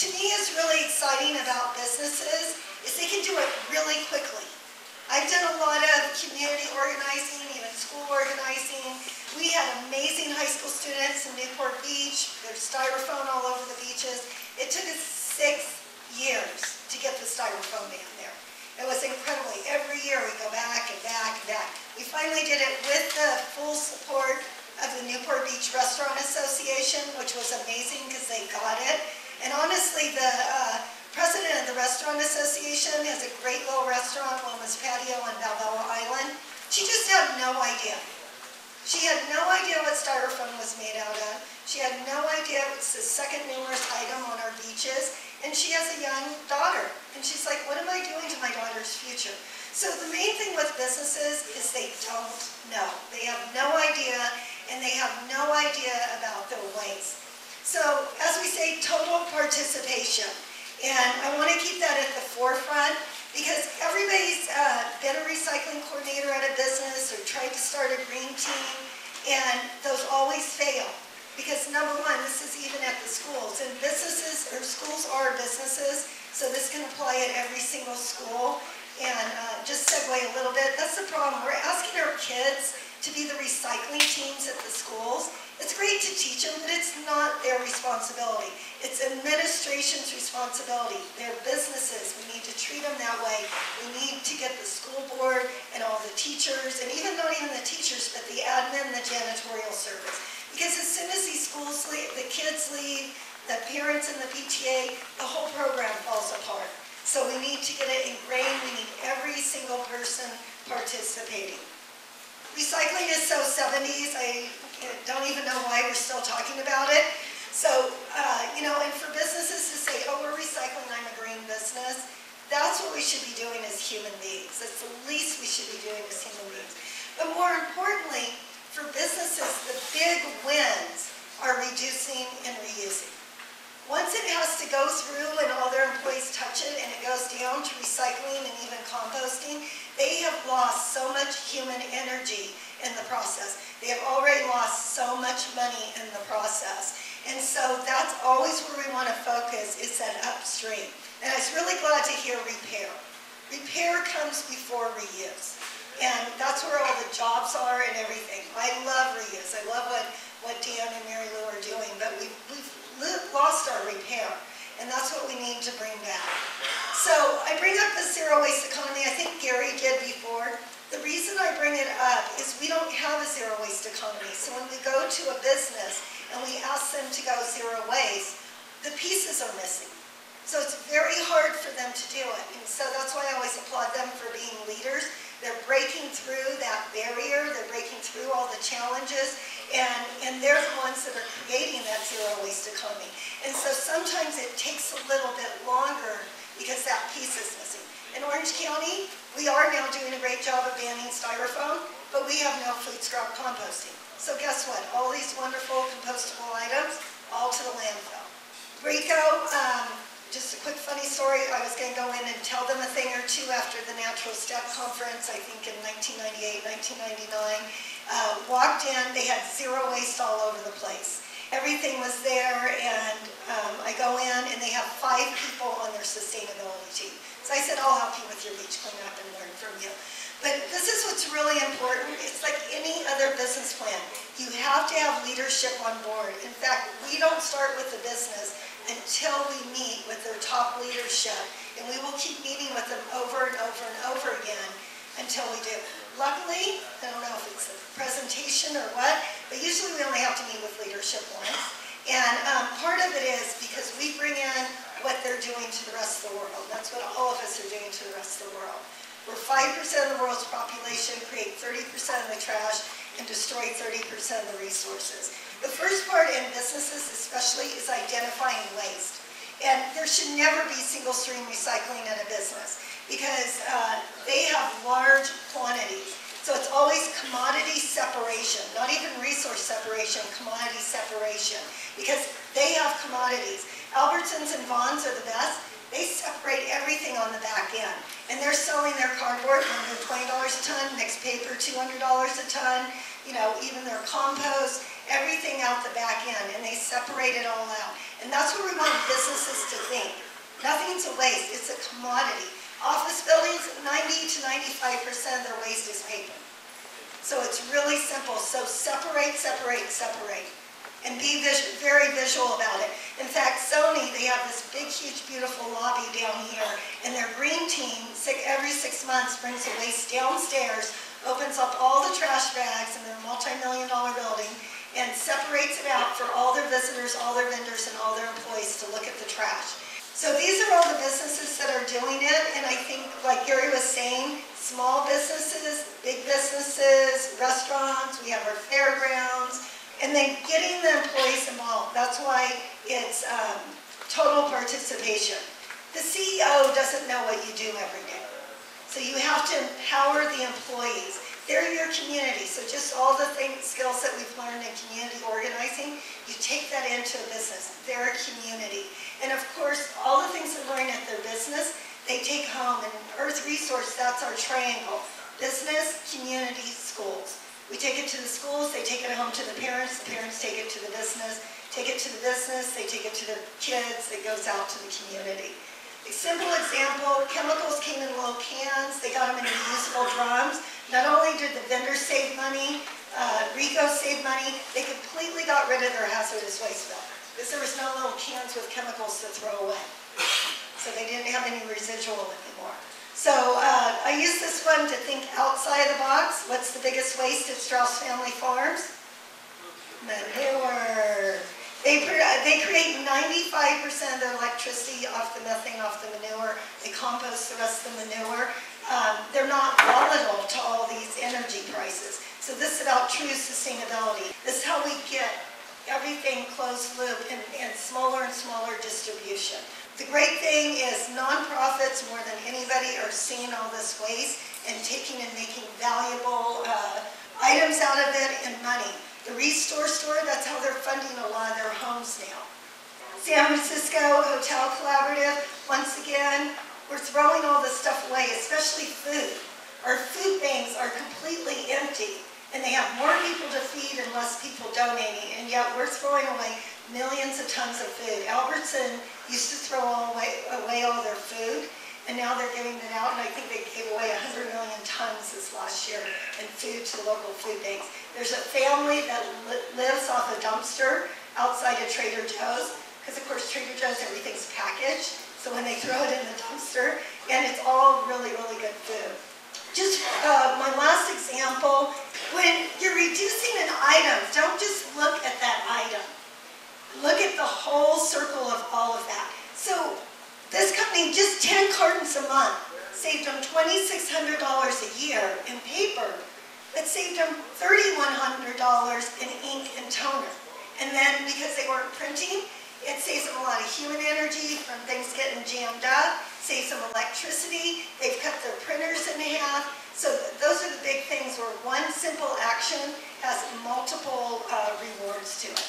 to me is really exciting about businesses is they can do it really quickly. I've done a lot of community organizing, even school organizing. We had amazing high school students in Newport Beach. There's styrofoam all over the beaches. It took us 6 years to get the styrofoam ban there. It was incredibly. Every year we go back and back and back. We finally did it with the full support of the Newport Beach Restaurant Association, which was amazing because they got it. And honestly, the president of the Restaurant Association has a great little restaurant, Wilma's Patio on Balboa Island. She just had no idea. She had no idea what styrofoam was made out of. She had no idea it's the second numerous item on our beaches. And she has a young daughter. And she's like, what am I doing to my daughter's future? So the main thing with businesses is they don't know. They have no idea, and they have no idea about their waste. So as we say, total participation. And I want to keep that at the forefront because everybody's been a recycling coordinator at a business or tried to start a green team, and those always fail. Because number one, this is even at the schools, and businesses, or schools are businesses, so this can apply at every single school. And just segue a little bit, that's the problem. We're asking our kids to be the recycling teams at the schools. It's great to teach them, but it's not their responsibility. It's administration's responsibility. They're businesses. We need to treat them that way. We need to get the school board and all the teachers, and even not even the teachers, but the admin, the janitorial service. Because as soon as these schools leave, the kids leave, the parents and the PTA, the whole program falls apart. So we need to get it ingrained. We need every single person participating. Recycling is so 70s. I don't even know why we're still talking about it. So, and for businesses to say, oh, we're recycling, I'm a green business, that's what we should be doing as human beings. That's the least we should be doing as human beings. But more importantly, for businesses, the big wins are reducing and reusing. Once it has to go through and all their employees touch it and it goes down to recycling and even composting, they have lost so much human energy in the process. They have already lost so much money in the process. And so that's always where we want to focus, is that upstream. And I was really glad to hear repair. Repair comes before reuse. And that's where all the jobs are and everything. I love reuse. I love what Dan and Mary Lou are doing, but we've lost our repair, and that's what we need to bring back. So I bring up the zero waste economy. I think Gary did before. The reason I bring it up is we don't have a zero waste economy. So when we go to a business and we ask them to go zero waste, the pieces are missing. So it's very hard for them to do it. And so that's why I always applaud them for being leaders. They're breaking through that barrier. They're breaking through all the challenges. And they're the ones that are creating that zero waste economy. And so sometimes it takes a little bit longer because that piece is missing. In Orange County, we are now doing a great job of banning styrofoam, but we have no food scrap composting. So guess what? All these wonderful compostable items, all to the landfill. Rico, just a quick funny story. I was going to go in and tell them a thing or two after the Natural Step Conference, I think in 1998, 1999. Walked in, they had zero waste all over the place. Everything was there, and I go in, and they have 5 people on their sustainability team. So I said, I'll help you with your beach cleanup and learn from you. But this is what's really important. It's like any other business plan. You have to have leadership on board. In fact, we don't start with the business until we meet with their top leadership. And we will keep meeting with them over and over and over again until we do. Luckily, I don't know if it's a presentation or what, but usually we only have to meet with leadership once. And part of it is because we bring in what they're doing to the rest of the world. That's what all of us are doing to the rest of the world. We're 5% of the world's population, create 30% of the trash, and destroy 30% of the resources. The first part in businesses especially is identifying waste. And there should never be single stream recycling in a business because they have large quantities. So it's always commodity separation, not even resource separation, commodity separation, because they have commodities. Albertsons and Vons are the best. They separate everything on the back end. And they're selling their cardboard $120 a ton, mixed paper $200 a ton, even their compost, everything out the back end, and they separate it all out. And that's what we want businesses to think. Nothing's a waste, it's a commodity. Office buildings, 90 to 95% of their waste is paper. So it's really simple. So separate, separate, separate. And be very visual about it. In fact, Sony, they have this big, huge, beautiful lobby down here, and their green team, every 6 months, brings the waste downstairs, opens up all the trash bags in their multi-million-dollar building, and separates it out for all their visitors, all their vendors, and all their employees to look at the trash. So these are all the businesses that are doing it, and I think, like Gary was saying, small businesses, big businesses, restaurants, we have our fairgrounds, and then getting the employees involved. That's why it's total participation. The CEO doesn't know what you do every day. So you have to empower the employees. They're your community. So just all the skills that we've learned in community organizing, you take that into a business. They're a community. And of course, all the things they learn at their business, they take home. And Earth Resource, that's our triangle. Business, community, schools. We take it to the schools, they take it home to the parents take it to the business, take it to the business, they take it to the kids, it goes out to the community. A simple example, chemicals came in little cans, they got them in reusable drums. Not only did the vendors save money, Rico saved money, they completely got rid of their hazardous waste bill because there was no little cans with chemicals to throw away. So they didn't have any residual anymore. So I use this one to think outside the box. What's the biggest waste at Strauss Family Farms? Manure. They create 95% of their electricity off the methane, off the manure. They compost the rest of the manure. They're not volatile to all these energy prices. So this is about true sustainability. This is how we get everything closed loop and smaller distribution. The great thing is nonprofits, more than anybody, are seeing all this waste and taking and making valuable items out of it and money. The Restore Store, that's how they're funding a lot of their homes now. San Francisco Hotel Collaborative, once again, we're throwing all this stuff away, especially food. Our food banks are completely empty, and they have more people to feed and less people donating, and yet we're throwing away millions of tons of food. Albertson used to throw away all their food, and now they're giving it out, and I think they gave away 100 million tons this last year in food to local food banks. There's a family that lives off a dumpster outside of Trader Joe's, because of course Trader Joe's, everything's packaged, so when they throw it in the dumpster, and it's all really, really good food. Just my last example, when you're reducing an item, don't just look at that item. Look at the whole circle of all of that. So this company, just 10 cartons a month, saved them $2,600 a year in paper. That saved them $3,100 in ink and toner. And then because they weren't printing, it saves them a lot of human energy from things getting jammed up, saves them electricity, they've cut their printers in half. So those are the big things where one simple action has multiple rewards to it.